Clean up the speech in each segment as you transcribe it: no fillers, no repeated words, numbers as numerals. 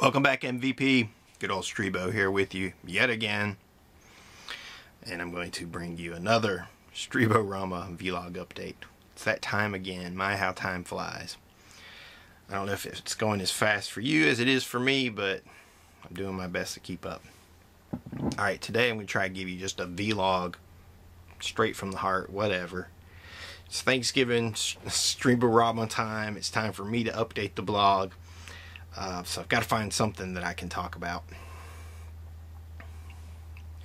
Welcome back, MVP. Good old Strebo here with you yet again. And I'm going to bring you another Streeborama vlog update. It's that time again. My, how time flies. I don't know if it's going as fast for you as it is for me, but I'm doing my best to keep up. Alright, today I'm going to try to give you just a vlog, straight from the heart, whatever. It's Thanksgiving, Streeborama time. It's time for me to update the blog. So I've got to find something that I can talk about.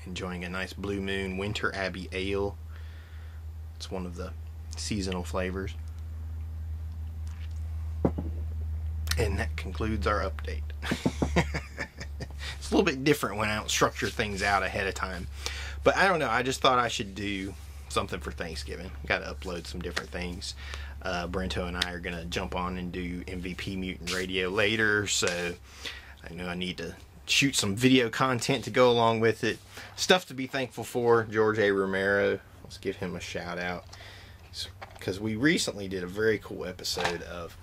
Enjoying a nice Blue Moon Winter Abbey Ale. It's one of the seasonal flavors. And that concludes our update. It's a little bit different when I don't structure things out ahead of time. But I don't know, I just thought I should do something for Thanksgiving. Got to upload some different things. Brento and I are going to jump on and do MVP Mutant Radio later, so I know I need to shoot some video content to go along with it. Stuff to be thankful for. George A. Romero, let's give him a shout out, because we recently did a very cool episode of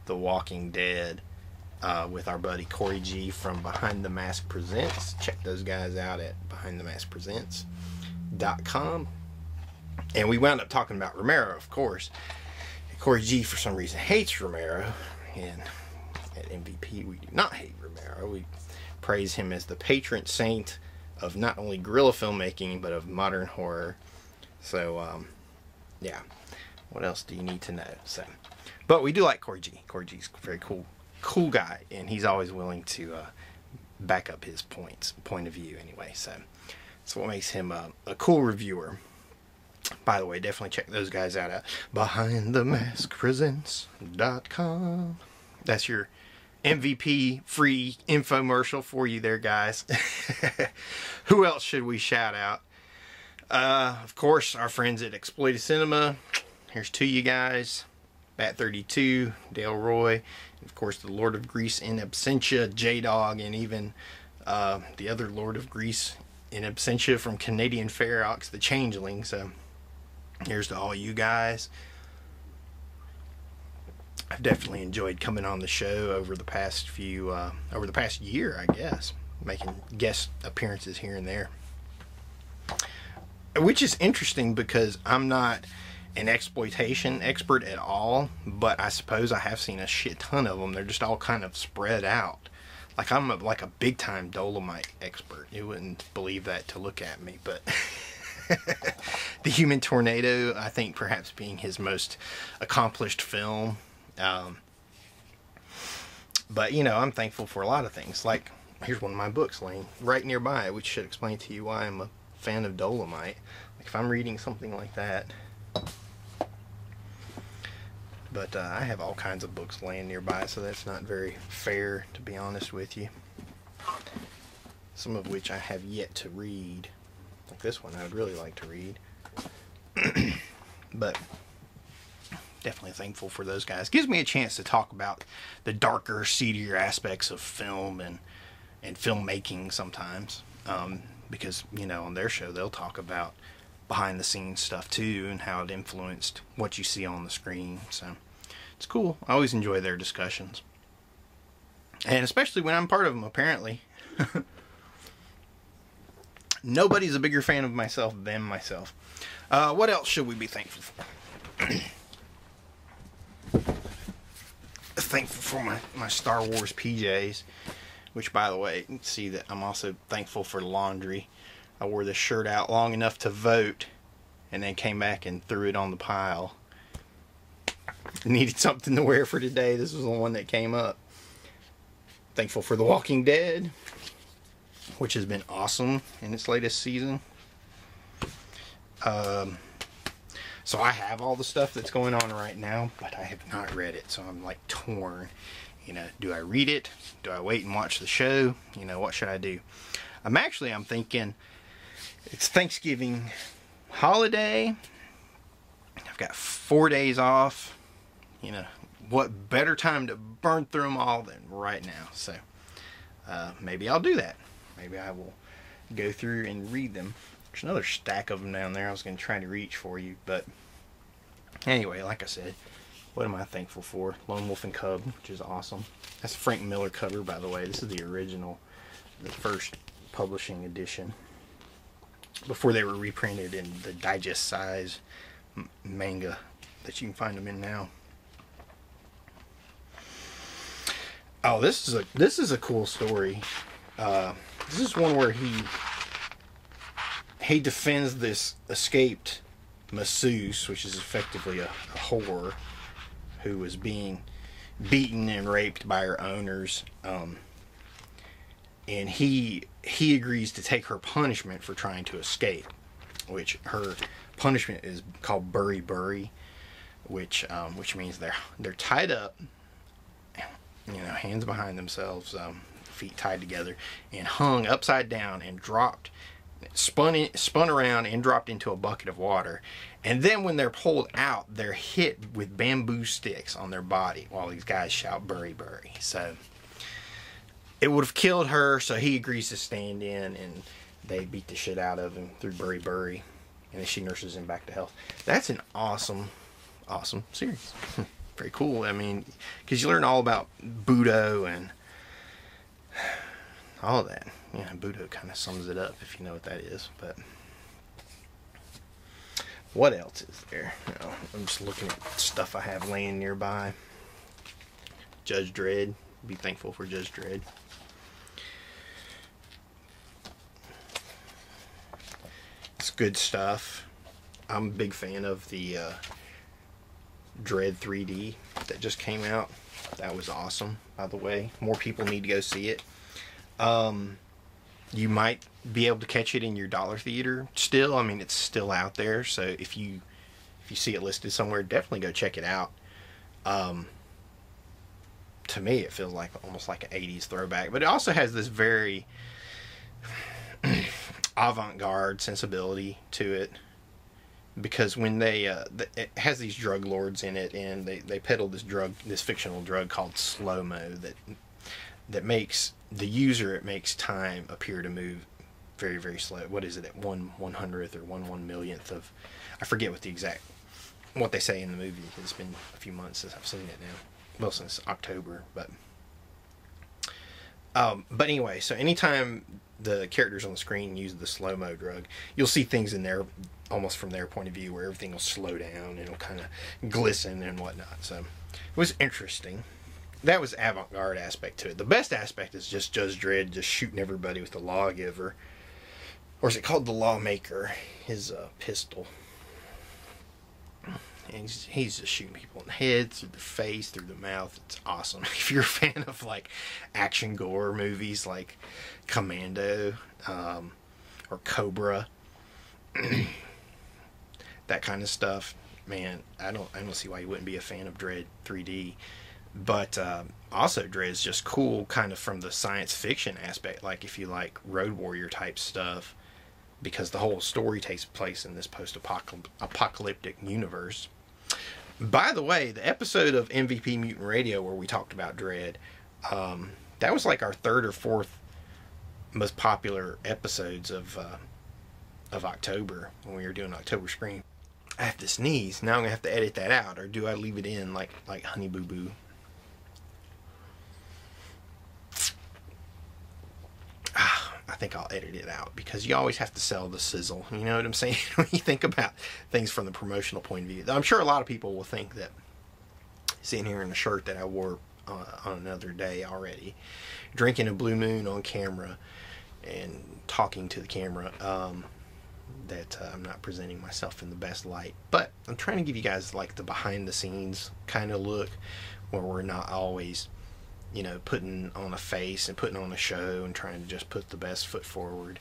The Walking Dead with our buddy Corey G from Behind the Mask Presents. Check those guys out at BehindTheMaskPresents.com. And we wound up talking about Romero, of course. Corey G, for some reason, hates Romero. And at MVP, we do not hate Romero. We praise him as the patron saint of not only guerrilla filmmaking, but of modern horror. So, yeah. What else do you need to know? So, but we do like Corey G. Corey G's a very cool guy. And he's always willing to back up his point of view anyway. So, that's what makes him a cool reviewer. By the way, definitely check those guys out at BehindTheMaskPresents.com. That's your MVP free infomercial for you there, guys. Who else should we shout out? Of course, our friends at Exploited Cinema. Here's to you guys. Bat32, Dale Roy, and of course the Lord of Grease in absentia, J-Dog, and even the other Lord of Grease in absentia from Canadian Fair Ox, the Changeling. So here's to all you guys. I've definitely enjoyed coming on the show over the past year, I guess, making guest appearances here and there, which is interesting because I'm not an exploitation expert at all, but I suppose I have seen a shit ton of them. They're just all kind of spread out. Like I'm like a big time Dolomite expert. You wouldn't believe that to look at me, but The Human Tornado, I think perhaps being his most accomplished film. But, you know, I'm thankful for a lot of things. Like, here's one of my books laying right nearby, which should explain to you why I'm a fan of Dolomite. Like, if I'm reading something like that. But I have all kinds of books laying nearby, so that's not very fair, to be honest with you. Some of which I have yet to read. Like this one I would really like to read. But definitely thankful for those guys. Gives me a chance to talk about the darker, seedier aspects of film and filmmaking sometimes. Because, you know, on their show they'll talk about behind the scenes stuff too, and how it influenced what you see on the screen. So it's cool. I always enjoy their discussions, and especially when I'm part of them, apparently. Nobody's a bigger fan of myself than myself. What else should we be thankful for? Thankful for my Star Wars PJs, which, by the way, you can see that I'm also thankful for laundry. I wore this shirt out long enough to vote, and then came back and threw it on the pile. Needed something to wear for today. This was the one that came up. Thankful for The Walking Dead, which has been awesome in its latest season. So I have all the stuff that's going on right now, but I have not read it, so I'm like torn. You know, do I read it? Do I wait and watch the show? You know, what should I do? I'm thinking it's Thanksgiving holiday. I've got 4 days off. You know, what better time to burn through them all than right now? So maybe I'll do that. Maybe I will go through and read them. There's another stack of them down there I was going to try to reach for you. But anyway, like I said, What am I thankful for? Lone Wolf and Cub, which is awesome. That's a Frank Miller cover, by the way. This is the original, the first publishing edition, before they were reprinted in the digest size manga that you can find them in now. Oh, this is a cool story. This is one where he defends this escaped masseuse, which is effectively a whore, who was being beaten and raped by her owners, and he agrees to take her punishment for trying to escape, which her punishment is called buri buri, which means they're tied up, hands behind themselves, feet tied together, and hung upside down and dropped, spun around and dropped into a bucket of water. And then when they're pulled out, they're hit with bamboo sticks on their body while these guys shout buri buri. So it would have killed her, so he agrees to stand in, and they beat the shit out of him through buri buri, and then she nurses him back to health. That's an awesome series. Very cool. I mean, because you learn all about Budo and all of that. Yeah, Budo kind of sums it up, if you know what that is. But what else is there? I'm just looking at stuff I have laying nearby. Judge Dredd. Be thankful for Judge Dredd. It's good stuff. I'm a big fan of the Dredd 3D that just came out. That was awesome, by the way. More people need to go see it. You might be able to catch it in your dollar theater still. I mean, it's still out there, so if you see it listed somewhere, definitely go check it out. To me, it feels like almost like an 80s throwback, but it also has this very avant-garde sensibility to it, because when it has these drug lords in it, and they peddle this fictional drug called slow-mo that makes the user, it makes time appear to move very, very slow. What is it, at 1/100th or 1/1,000,000th of, I forget what they say in the movie. It's been a few months since I've seen it now. Well, since October, but anyway, so anytime the characters on the screen use the slow-mo drug, you'll see things in there almost from their point of view where everything will slow down and it'll kind of glisten and whatnot. So it was interesting. That was avant-garde aspect to it. The best aspect is just Judge Dredd just shooting everybody with the lawgiver, or is it called the lawmaker? His pistol. And he's just shooting people in the head, through the face, through the mouth. It's awesome. If you're a fan of like action gore movies like Commando or Cobra, that kind of stuff, man, I don't see why you wouldn't be a fan of Dredd 3D. But also Dredd is just cool, kind of from the science fiction aspect. Like if you like Road Warrior type stuff, because the whole story takes place in this post-apocalyptic universe. By the way, the episode of MVP Mutant Radio where we talked about Dredd, that was like our third or fourth most popular episodes of October, when we were doing October Scream. I have to sneeze. Now I'm gonna have to edit that out, or do I leave it in like Honey Boo Boo? I think I'll edit it out, because you always have to sell the sizzle. You know what I'm saying? When you think about things from the promotional point of view, I'm sure a lot of people will think that sitting here in a shirt that I wore on another day already, drinking a Blue Moon on camera and talking to the camera, that I'm not presenting myself in the best light. But I'm trying to give you guys like the behind the scenes kind of look, where we're not always, putting on a face and putting on a show and trying to just put the best foot forward.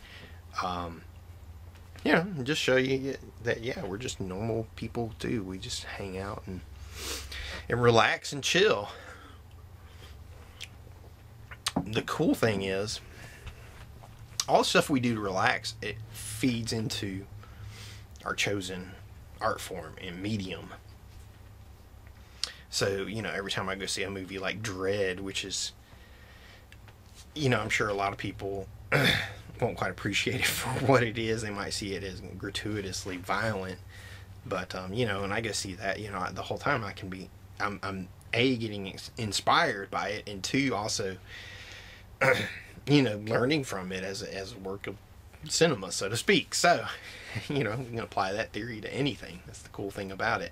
Just show you that, yeah, we're just normal people too. We just hang out and relax and chill. The cool thing is, all the stuff we do to relax, it feeds into our chosen art form and medium. So, every time I go see a movie like Dredd, which is, I'm sure a lot of people won't quite appreciate it for what it is. They might see it as gratuitously violent. But, when I go see that, the whole time I can be I'm A, getting inspired by it, and two, also, you know, learning from it as a work of cinema, so to speak. So, you know, you can apply that theory to anything. That's the cool thing about it.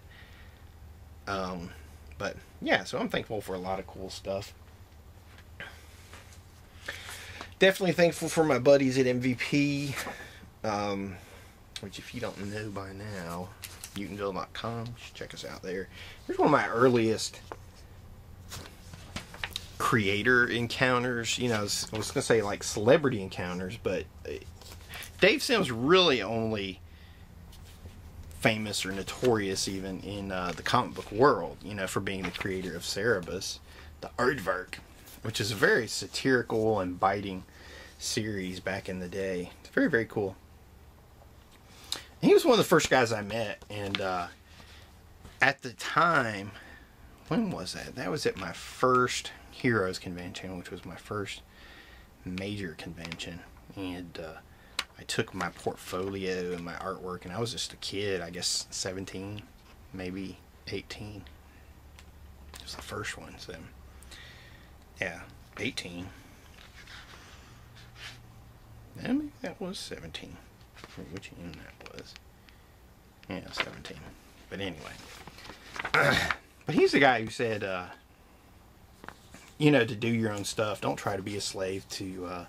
But yeah, so I'm thankful for a lot of cool stuff. Definitely thankful for my buddies at MVP, which if you don't know by now, Newtonville.com, you should check us out there. Here's one of my earliest creator encounters. You know, I was going to say like celebrity encounters, but Dave Sim's really only famous or notorious even in the comic book world, you know, for being the creator of Cerebus, the Aardvark, which is a very satirical and biting series back in the day. It's very, very cool. And he was one of the first guys I met, and at the time, when was that? That was at my first Heroes convention, which was my first major convention, and I took my portfolio and my artwork, and I was just a kid, I guess 17, maybe 18. It was the first one, so yeah, 18. Yeah, maybe that was 17. Which year that was? Yeah, 17. But anyway, but he's the guy who said, you know, to do your own stuff. Don't try to be a slave to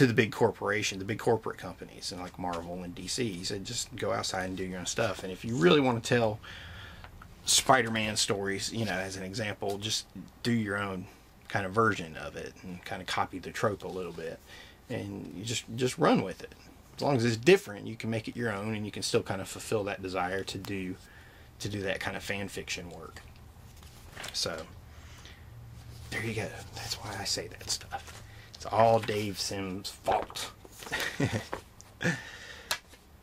the big corporation, the big corporate companies, and like Marvel and DC. He said, just go outside and do your own stuff. And if you really want to tell Spider-Man stories, you know, as an example, just do your own kind of version of it and kind of copy the trope a little bit, and you just run with it. As long as it's different, you can make it your own, and you can still kind of fulfill that desire to do that kind of fan fiction work. So there you go. That's why I say that stuff. It's all Dave Sim's fault.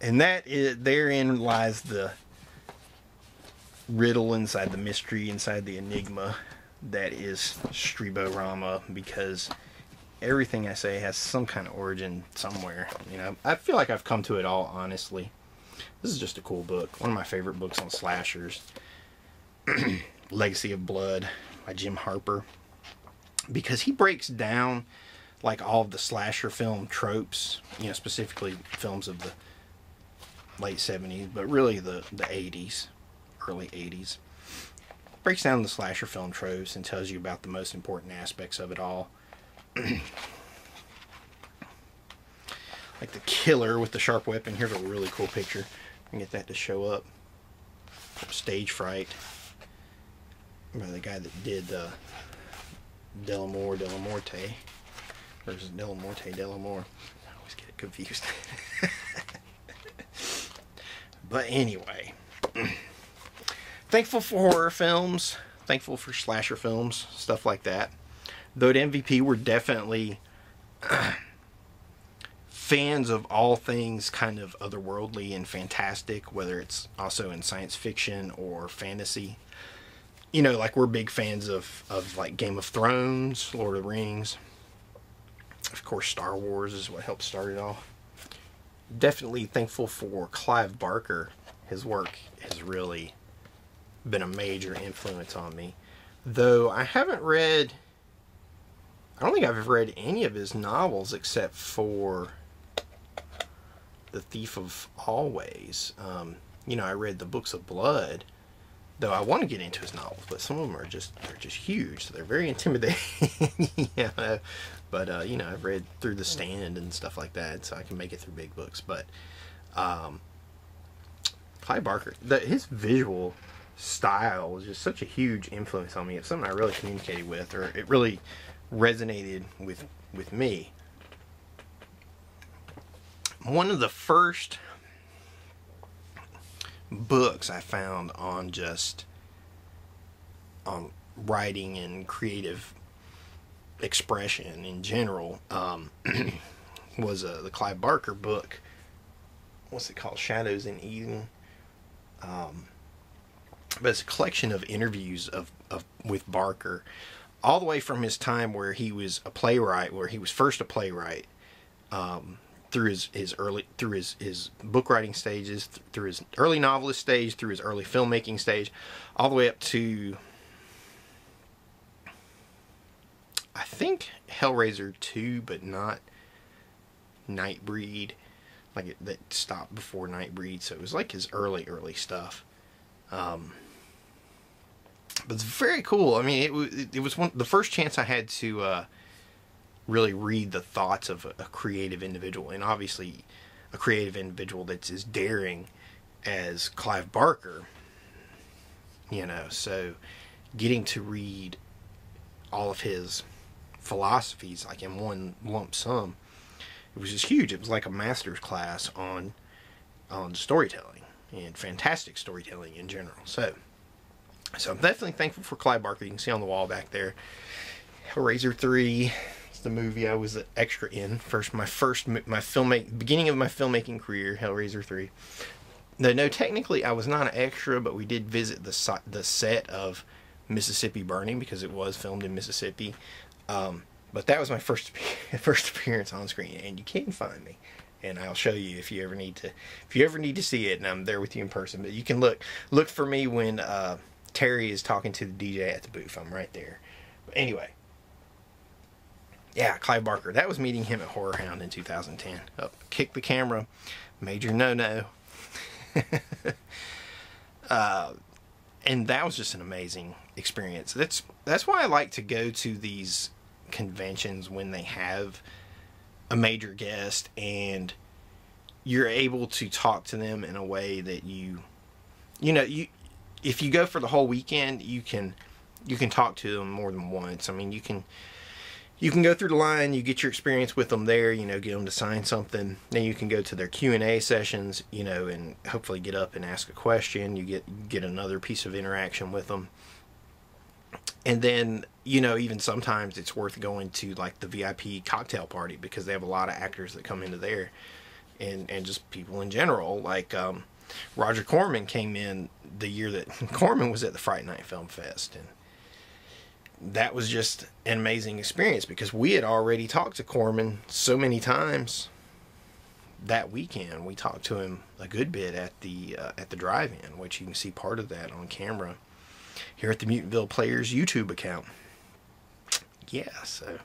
And therein lies the riddle inside the mystery, inside the enigma that is Streeborama, because everything I say has some kind of origin somewhere. You know, I feel like I've come to it all, honestly. This is just a cool book. One of my favorite books on slashers. Legacy of Blood by Jim Harper. Because he breaks down like all of the slasher film tropes, you know, specifically films of the late 70s, but really the 80s, early 80s. Breaks down the slasher film tropes and tells you about the most important aspects of it all. Like the killer with the sharp weapon. Here's a really cool picture. I can get that to show up. Stage Fright. By the guy that did Delamore, Delamorte. Versus Delamorte, Delamore. I always get it confused. But anyway. Thankful for horror films. Thankful for slasher films. Stuff like that. Though at MVP, we're definitely fans of all things kind of otherworldly and fantastic, whether it's also in science fiction or fantasy. You know, like we're big fans of like Game of Thrones, Lord of the Rings. Of course, Star Wars is what helped start it all. Definitely thankful for Clive Barker. His work has really been a major influence on me. Though I don't think I've ever read any of his novels except for The Thief of Always. You know, I read the Books of Blood, though I want to get into his novels, but some of them they're just huge, so they're very intimidating. Yeah, but you know, I've read through The Stand and stuff like that, so I can make it through big books. But Clive Barker, his visual style was just such a huge influence on me. It's something I really communicated with, or it really resonated with me. One of the first books I found on writing and creative expression in general was the Clive Barker book. What's it called? Shadows in Eden. But it's a collection of interviews with Barker, all the way from his time where he was a playwright, where he was first a playwright, through his book writing stages, through his early novelist stage, through his early filmmaking stage, all the way up to, I think, Hellraiser 2, but not Nightbreed. Like that stopped before Nightbreed, so it was like his early stuff. But it's very cool. I mean, it was the first chance I had to really read the thoughts of a creative individual, and obviously a creative individual that's as daring as Clive Barker. You know, so getting to read all of his philosophies like in one lump sum, it was just huge. It was like a master's class on storytelling, and fantastic storytelling in general. So I'm definitely thankful for Clive Barker. You can see on the wall back there, Hellraiser 3. It's the movie I was an extra in. Beginning of my filmmaking career, Hellraiser 3. No, technically I was not an extra, but we did visit the set of Mississippi Burning because it was filmed in Mississippi. But that was my first appearance on screen, and you can find me, and I'll show you if you ever need to see it, and I'm there with you in person. But you can look for me when Terry is talking to the DJ at the booth. I'm right there. But anyway, yeah, Clive Barker. That was meeting him at Horror Hound in 2010. Oh, kick the camera, major no. And that was just an amazing experience. That's why I like to go to these conventions when they have a major guest and you're able to talk to them in a way that if you go for the whole weekend, you can talk to them more than once. I mean, you can go through the line, you get your experience with them there, get them to sign something. Then you can go to their Q&A sessions, and hopefully get up and ask a question. You get another piece of interaction with them. And then, even sometimes it's worth going to like the VIP cocktail party because they have a lot of actors that come into there, and just people in general. Like Roger Corman came in the year that Corman was at the Fright Night Film Fest, and that was just an amazing experience because we had already talked to Corman so many times that weekend. We talked to him a good bit at the drive-in, which you can see part of that on camera here at the Mutantville Players YouTube account. Yeah, so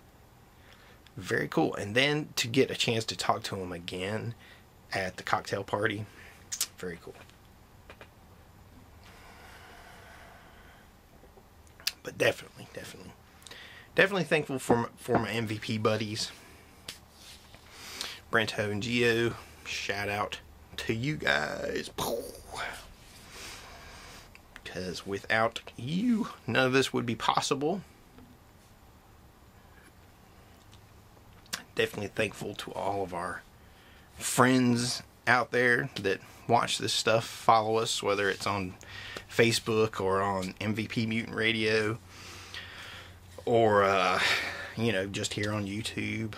very cool. And then to get a chance to talk to him again at the cocktail party, very cool. But definitely thankful for my MVP buddies, Brento and Gio. Shout out to you guys, because without you, none of this would be possible. Definitely thankful to all of our friends out there that watch this stuff, follow us, whether it's on Facebook or on MVP Mutant Radio, or just here on YouTube.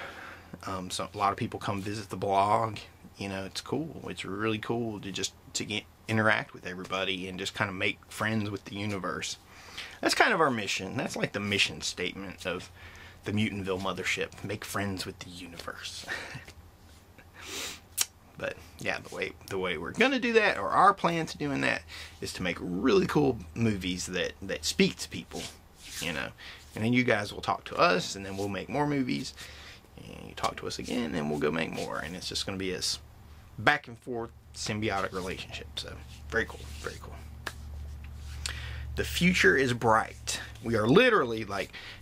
So a lot of people come visit the blog. It's cool. It's really cool to interact with everybody and just kind of make friends with the universe. That's kind of our mission. That's like the mission statement of the Mutantville Mothership: make friends with the universe. But yeah, the way we're gonna do that, or our plan to doing that, is to make really cool movies that speak to people, and then you guys will talk to us, and then we'll make more movies, and you talk to us again, and we'll go make more, and it's just gonna be this back and forth symbiotic relationship. So very cool, very cool. The future is bright. We are literally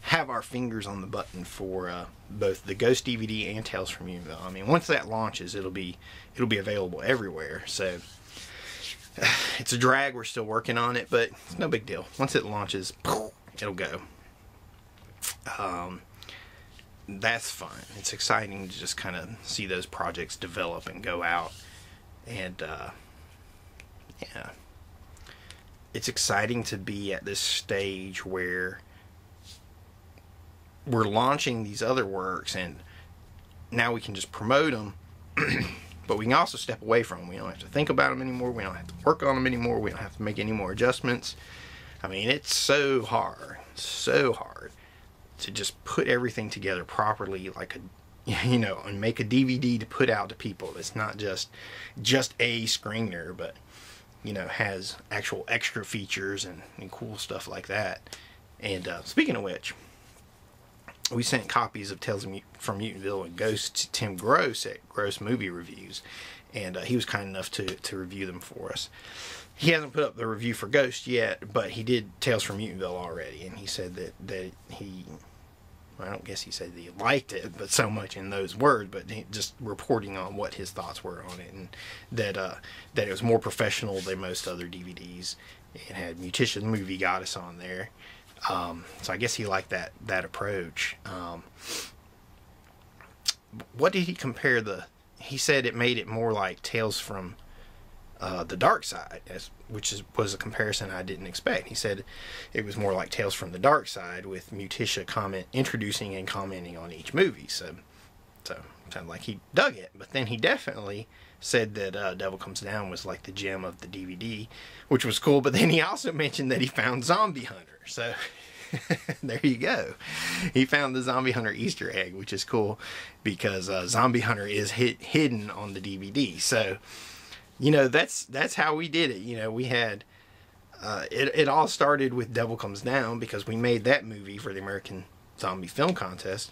have our fingers on the button for both the Ghost DVD and Tales from Unionville. I mean, once that launches, it'll be available everywhere. So it's a drag. We're still working on it, but it's no big deal. Once it launches, it'll go. That's fun. It's exciting to just kind of see those projects develop and go out, and yeah. It's exciting to be at this stage where we're launching these other works, and now we can just promote them, but we can also step away from them. We don't have to think about them anymore. We don't have to work on them anymore. We don't have to make any more adjustments. I mean, it's so hard to just put everything together properly, like you know, and make a DVD to put out to people. It's not just a screener, but, you know, has actual extra features and cool stuff like that. And speaking of which, we sent copies of Tales from Mutantville and Ghost to Tim Gross at Gross Movie Reviews, and he was kind enough to review them for us. He hasn't put up the review for Ghost yet, but he did Tales from Mutantville already, and he said that he, I don't guess he said that he liked it, but so much in those words, but just reporting on what his thoughts were on it, and that it was more professional than most other DVDs. It had Mutisha the Movie Goddess on there. So I guess he liked that approach. What did he compare he said it made it more like Tales from the Dark Side, which was a comparison I didn't expect. He said it was more like Tales from the Dark Side, with Mutisha introducing and commenting on each movie. So sounded like he dug it. But then he definitely said that Devil Comes Down was like the gem of the DVD, which was cool. But then he also mentioned that he found Zombie Hunter. So there you go. He found the Zombie Hunter Easter egg, which is cool because Zombie Hunter is hidden on the DVD. So, you know, that's how we did it. You know, we had it all started with Devil Comes Down because we made that movie for the American Zombie Film Contest,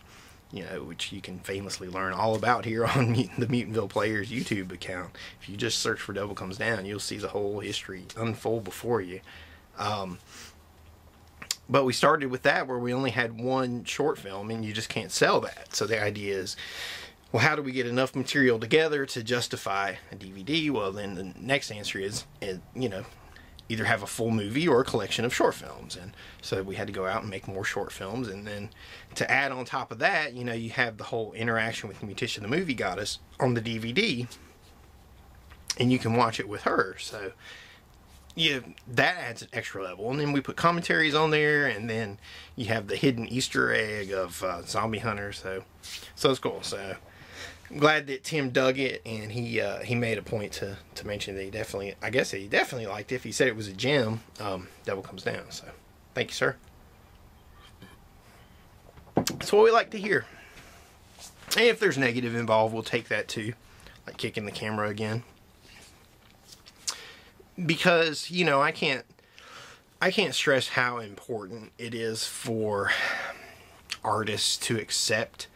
you know, which you can famously learn all about here on the Mutantville Players YouTube account. If you just search for Devil Comes Down, you'll see the whole history unfold before you. But we started with that where we only had one short film, and you just can't sell that. So the idea is, well, how do we get enough material together to justify a DVD? Well, then the next answer is, you know, either have a full movie or a collection of short films. And so we had to go out and make more short films. And then to add on top of that, you know, you have the whole interaction with Mutisha the Movie Goddess on the DVD, and you can watch it with her. So yeah, that adds an extra level. And then we put commentaries on there, and then you have the hidden Easter egg of Zombie Hunter. So it's cool. So I'm glad that Tim dug it, and he made a point to mention that he definitely liked it. If he said it was a gem, Devil Comes Down. So thank you, sir. That's what we like to hear. And if there's negative involved, we'll take that too, like kicking the camera again. Because, you know, I can't stress how important it is for artists to accept,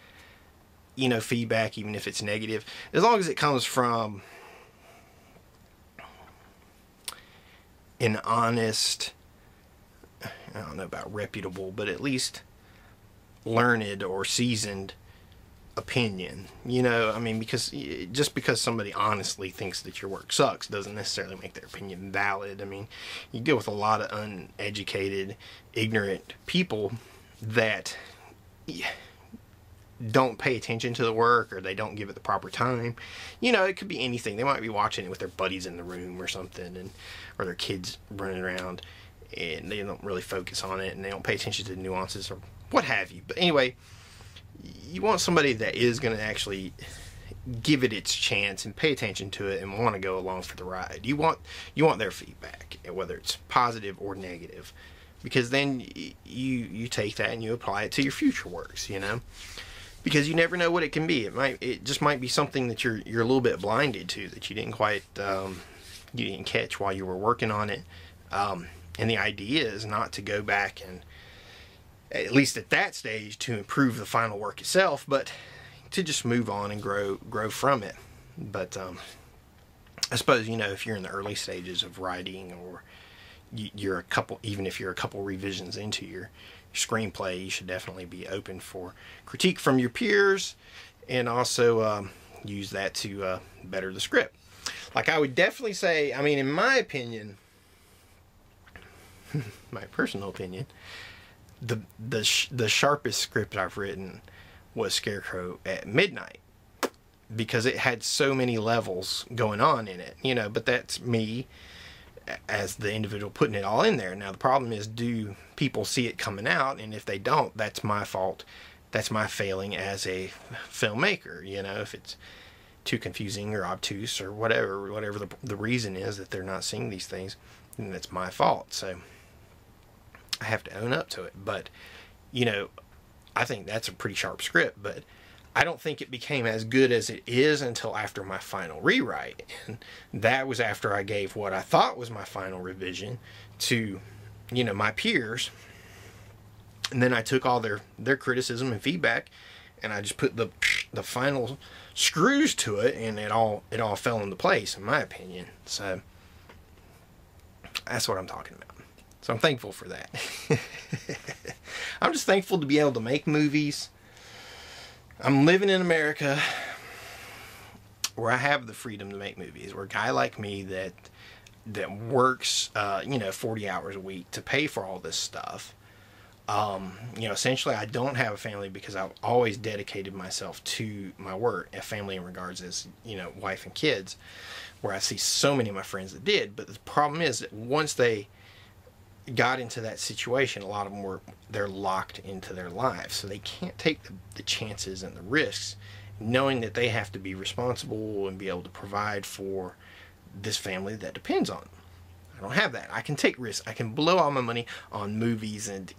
you know, feedback, even if it's negative, as long as it comes from an honest, I don't know about reputable, but at least learned or seasoned opinion. You know, I mean, because just because somebody honestly thinks that your work sucks doesn't necessarily make their opinion valid. I mean, you deal with a lot of uneducated, ignorant people that don't pay attention to the work, or they don't give it the proper time. You know, it could be anything. They might be watching it with their buddies in the room or something, or their kids running around, and they don't really focus on it, and they don't pay attention to the nuances or what have you. But anyway, you want somebody that is going to actually give it its chance and pay attention to it and want to go along for the ride. You want their feedback, whether it's positive or negative, because then you take that and you apply it to your future works, you know, because you never know what it can be. It just might be something that you're a little bit blinded to, that you didn't quite you didn't catch while you were working on it. And the idea is not to go back and, at least at that stage, to improve the final work itself, but to just move on and grow from it. But I suppose, you know, if you're in the early stages of writing, or even if you're a couple revisions into your screenplay, you should definitely be open for critique from your peers, and also use that to better the script. Like, I would definitely say, I mean, in my opinion, my personal opinion, the sharpest script I've written was Scarecrow at Midnight, because it had so many levels going on in it, you know. But that's me as the individual putting it all in there. Now the problem is, do people see it coming out? And if they don't, that's my fault. That's my failing as a filmmaker, you know. If it's too confusing or obtuse or whatever the reason is that they're not seeing these things, then that's my fault. So I have to own up to it. But, you know, I think that's a pretty sharp script. But I don't think it became as good as it is until after my final rewrite. And that was after I gave what I thought was my final revision to, you know, my peers. And then I took all their criticism and feedback, and I just put the final screws to it, and it all fell into place, in my opinion. So that's what I'm talking about. So I'm thankful for that. I'm just thankful to be able to make movies. I'm living in America where I have the freedom to make movies, where a guy like me that works, 40 hours a week to pay for all this stuff. Essentially I don't have a family because I've always dedicated myself to my work. A family in regards as, wife and kids, where I see so many of my friends that did. But the problem is that once they got into that situation, a lot of them they're locked into their lives, so they can't take the chances and the risks, knowing that they have to be responsible and be able to provide for this family that depends on them. I don't have that. I can take risks. I can blow all my money on movies and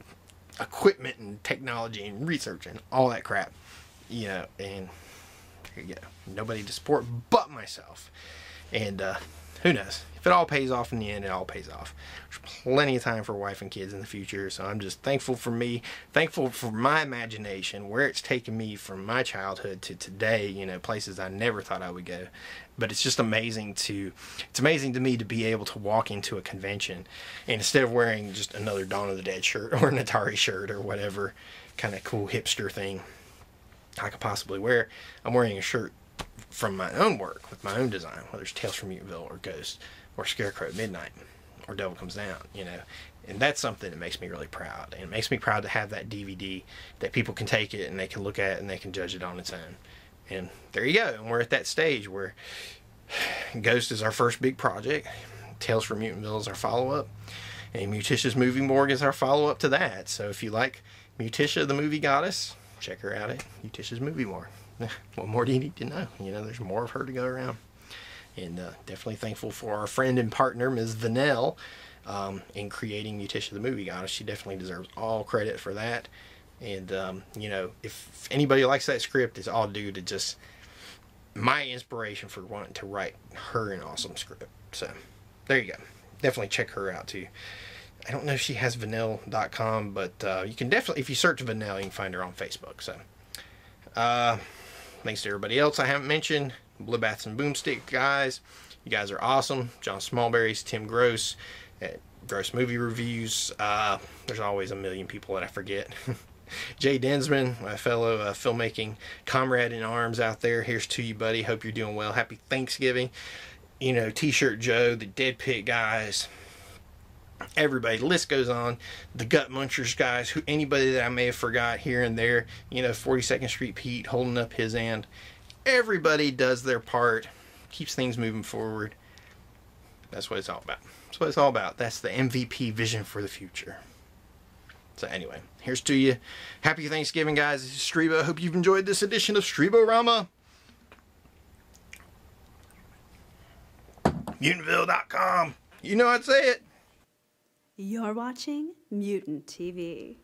equipment and technology and research and all that crap, and there you go. Nobody to support but myself. And who knows? If it all pays off in the end, it all pays off. There's plenty of time for wife and kids in the future, so I'm just thankful for me, thankful for my imagination, where it's taken me from my childhood to today, places I never thought I would go. But it's just amazing to me to be able to walk into a convention, and instead of wearing just another Dawn of the Dead shirt or an Atari shirt or whatever kind of cool hipster thing I could possibly wear, I'm wearing a shirt from my own work, with my own design, whether it's Tales from Mutantville or Ghost or Scarecrow at Midnight or Devil Comes Down, and that's something that makes me really proud. And it makes me proud to have that DVD that people can take it and they can look at it and they can judge it on its own. And there you go. And we're at that stage where Ghost is our first big project, Tales from Mutantville is our follow-up, and Mutitia's Movie Morgue is our follow-up to that. So if you like Mutitia the movie goddess, check her out at Mutitia's Movie Morgue. What more do you need to know? There's more of her to go around. And definitely thankful for our friend and partner, Ms. Vanell, in creating Mutitia the Movie Goddess. She definitely deserves all credit for that. And, if anybody likes that script, it's all due to just my inspiration for wanting to write her an awesome script. So, there you go. Definitely check her out, too. I don't know if she has Vanell.com, but you can definitely, if you search Vanell, you can find her on Facebook. So, thanks to everybody else I haven't mentioned. Bloodbaths and Boomstick guys. You guys are awesome. John Smallberry's, Tim Gross at Gross Movie Reviews. There's always a million people that I forget. Jay Densman, my fellow filmmaking comrade in arms out there. Here's to you, buddy. Hope you're doing well. Happy Thanksgiving. T-Shirt Joe, the Dead Pit guys. Everybody, the list goes on. The Gut Munchers guys, anybody that I may have forgot here and there. 42nd Street Pete holding up his end. Everybody does their part, keeps things moving forward. That's what it's all about. That's what it's all about. That's the MVP vision for the future. So anyway, here's to you. Happy Thanksgiving, guys. This is Streebo. Hope you've enjoyed this edition of Streeborama. Mutantville.com. You know I'd say it. You're watching Mutant TV.